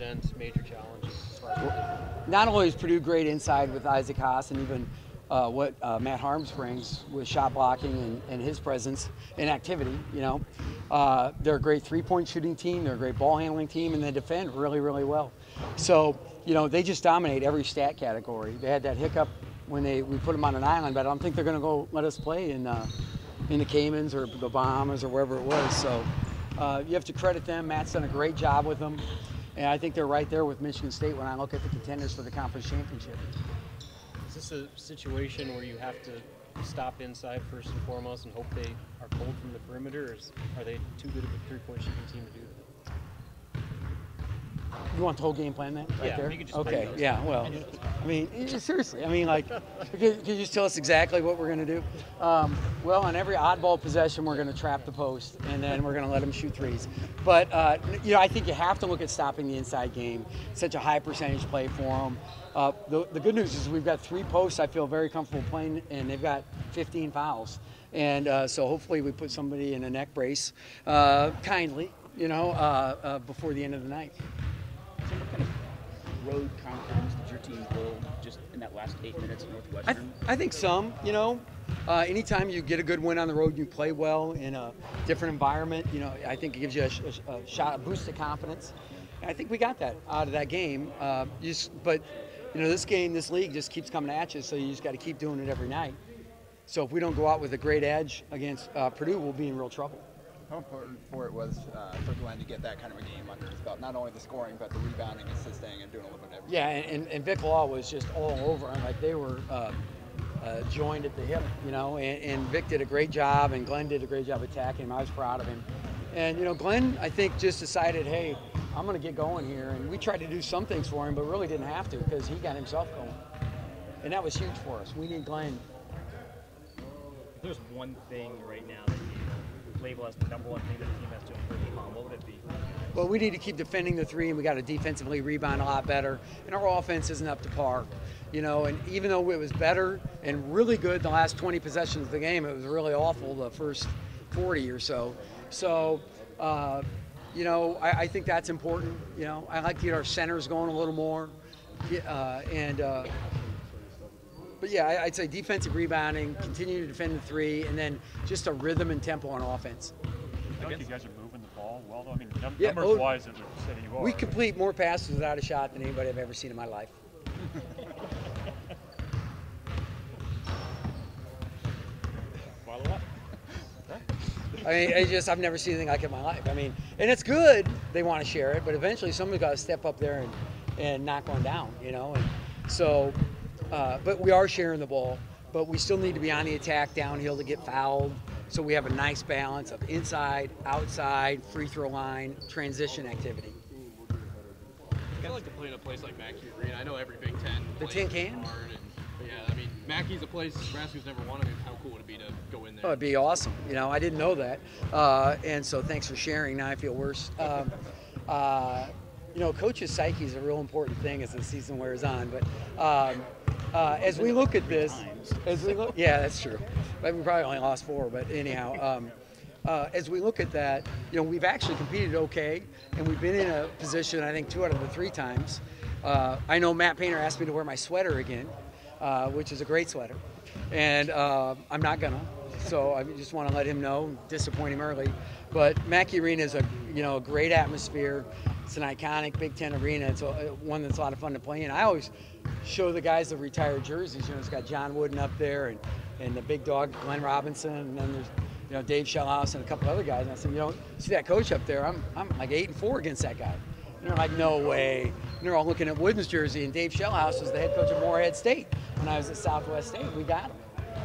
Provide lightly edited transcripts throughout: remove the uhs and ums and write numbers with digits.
prevent major challenges as far as not only is Purdue great inside with Isaac Haas and even what Matt Harms brings with shot blocking and his presence and activity, they're a great three-point shooting team, they're a great ball handling team, and they defend really, really well. So, they just dominate every stat category. They had that hiccup when we put them on an island, but I don't think they're going to go let us play in the Caymans or the Bahamas or wherever it was. So you have to credit them. Matt's done a great job with them. And I think they're right there with Michigan State when I look at the contenders for the conference championship. Is this a situation where you have to stop inside first and foremost and hope they are cold from the perimeter, or are they too good of a three-point shooting team to do that? You want the whole game plan then? Right there? You could just okay, yeah, well, seriously, could you just tell us exactly what we're going to do? Well, on every oddball possession, we're going to trap the post, and then we're going to let them shoot threes. But, I think you have to look at stopping the inside game. It's such a high percentage play for them. The good news is we've got 3 posts I feel very comfortable playing, and they've got 15 fouls. And so hopefully we put somebody in a neck brace kindly, before the end of the night. So what kind of road confidence did your team build just in that last 8 minutes at Northwestern? I think some, anytime you get a good win on the road, you play well in a different environment, I think it gives you a shot, a boost of confidence. And I think we got that out of that game. But this league just keeps coming at you, so you just got to keep doing it every night. So if we don't go out with a great edge against Purdue, we'll be in real trouble. How important for it was for Glenn to get that kind of a game under his belt? Not only the scoring, but the rebounding, assisting, and doing a little bit of everything. Yeah, and Vic Law was just all over him. Like they were joined at the hip, and Vic did a great job, and Glenn did a great job attacking him. I was proud of him. And, Glenn, I think, just decided, hey, I'm going to get going here. And we tried to do some things for him, but really didn't have to because he got himself going. And that was huge for us. We need Glenn. If there's one thing right now that you label as the number one thing that the team has to improve upon, what would it be? Well, we need to keep defending the three, and we got to defensively rebound a lot better. And our offense isn't up to par. And even though it was better and really good the last 20 possessions of the game, it was really awful the first 40 or so. So, I think that's important. I like to get our centers going a little more. But yeah, I'd say defensive rebounding, continue to defend the three, and then just a rhythm and tempo on offense. I think you guys are moving the ball well, though. I mean, numbers-wise, it would say you are. We complete more passes without a shot than anybody I've ever seen in my life. I've never seen anything like it in my life. And it's good they want to share it, but eventually somebody's got to step up there and knock one down, And so, but we are sharing the ball, but we still need to be on the attack downhill to get fouled. So we have a nice balance of inside, outside, free throw line, transition activity. I like to play in a place like Mackey Arena. I know every Big Ten. The Tin Can? Mackey's a place Nebraska's never won. How cool would it be to go in there? Oh, it'd be awesome. I didn't know that. And so thanks for sharing. Now I feel worse. Coach's psyche is a real important thing as the season wears on. But as we look at this, yeah, that's true. We probably only lost 4, but anyhow, as we look at that, we've actually competed okay, and we've been in a position, I think, 2 out of the 3 times. I know Matt Painter asked me to wear my sweater again, which is a great sweater, and I'm not gonna. So I just want to let him know, disappoint him early. But Mackey Arena is a great atmosphere. It's an iconic Big Ten arena. It's one that's a lot of fun to play in. I always show the guys the retired jerseys. It's got John Wooden up there and the big dog Glenn Robinson, and then there's Dave Shellhouse and a couple other guys. And I said, see that coach up there? I'm like 8-4 against that guy. And they're like, no way. And they're all looking at Wooden's jersey, and Dave Shellhouse was the head coach of Morehead State when I was at Southwest State. We got him.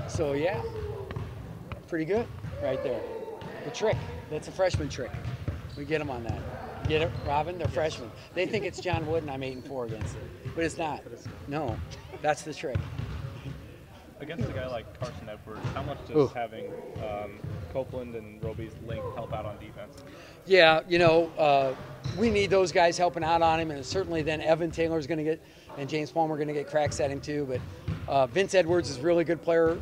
So yeah, pretty good right there. The trick. That's a freshman trick. We get them on that. Get it, Robin? They're freshmen. They think it's John Wooden I'm 8-4 against. But it's not. No, that's the trick. Against a guy like Carson Edwards, how much does having Copeland and Roby's length help out on defense? Yeah, we need those guys helping out on him, and certainly then Evan Taylor's going to get, and James Palmer are going to get cracks at him too. But Vince Edwards is a really good player,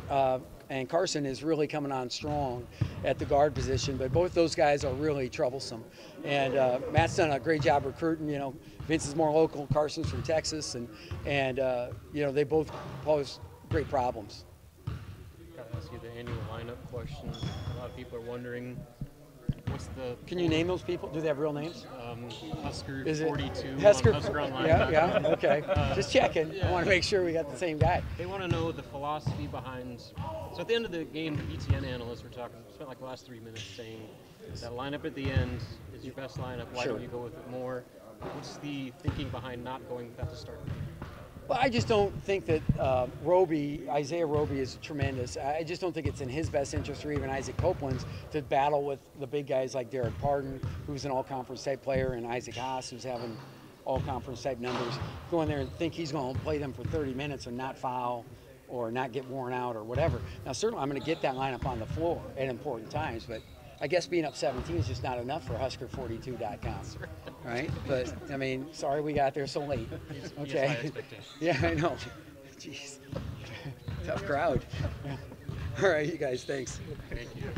and Carson is really coming on strong at the guard position. But both those guys are really troublesome, and Matt's done a great job recruiting. You know, Vince is more local, Carson's from Texas, and you know, they both pose great problems. Got to ask you the annual lineup question. A lot of people are wondering, what's the... Can you name those people? Do they have real names? Husker Is it 42 Husker? on Husker Online. Yeah, okay. Just checking. I want to make sure we got the same guy. They want to know the philosophy behind... So at the end of the game, the ETN analysts were talking, spent like the last 3 minutes saying that lineup at the end is your best lineup. Why don't you go with it more? What's the thinking behind not going with that to start? Well, I just don't think that Isaiah Roby is tremendous. I just don't think it's in his best interest, or even Isaac Copeland's, to battle with the big guys like Derek Pardon, who's an all-conference type player, and Isaac Haas, who's having all-conference type numbers. Go in there and think he's going to play them for 30 minutes and not foul or not get worn out or whatever. Now, certainly I'm going to get that lineup on the floor at important times, but I guess being up 17 is just not enough for Husker42.com, right? But, I mean, sorry we got there so late. Okay. Yeah, I know. Jeez. Tough crowd. All right, you guys, thanks. Thank you.